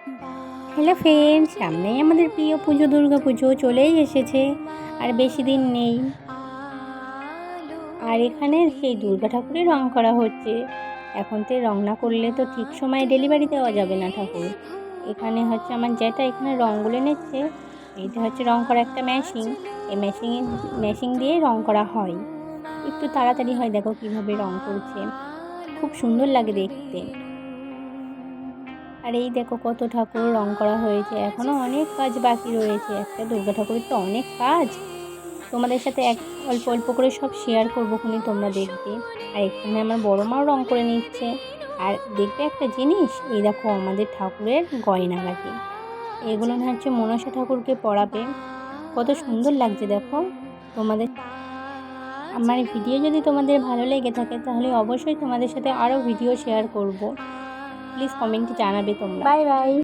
Hello friends, সামনেই আমাদের প্রিয় পুজো দুর্গা পুজো চলেই এসেছে, আর বেশি দিন নেই। আর এখানে সেই দুর্গা ঠাকুরের রং করা হচ্ছে। এখন তো রং না করলে তো ঠিক সময়ে ডেলিভারি দেওয়া যাবে না ঠাকুর। এখানে হচ্ছে আমার যেটা এখানে রঙগুলো নিচ্ছে, এটা হচ্ছে রং করা একটা মেশিন। এই মেশিন দিয়ে রং করা হয়, একটু তাড়াতাড়ি হয়। দেখো কিভাবে রং করছে, খুব সুন্দর লাগে দেখতে। আর এই দেখো কত ঠাকুর রং করা হয়েছে, এখনও অনেক কাজ বাকি রয়েছে। একটা দুর্গা ঠাকুরের তো অনেক কাজ, তোমাদের সাথে অল্প অল্প করে সব শেয়ার করবো, খুনি তোমরা দেখবে। আর এখানে আমার বড় মাও রং করে নিচ্ছে। আর দেখবে একটা জিনিস, এই দেখো আমাদের ঠাকুরের গয়নাগাটি, এগুলো হচ্ছে মনসা ঠাকুরকে পরাবে। কত সুন্দর লাগছে দেখো তোমাদের। আমার ভিডিও যদি তোমাদের ভালো লেগে থাকে তাহলে অবশ্যই তোমাদের সাথে আরও ভিডিও শেয়ার করব। প্লিজ কমেন্টে জানাবে তোমরা। Bye bye.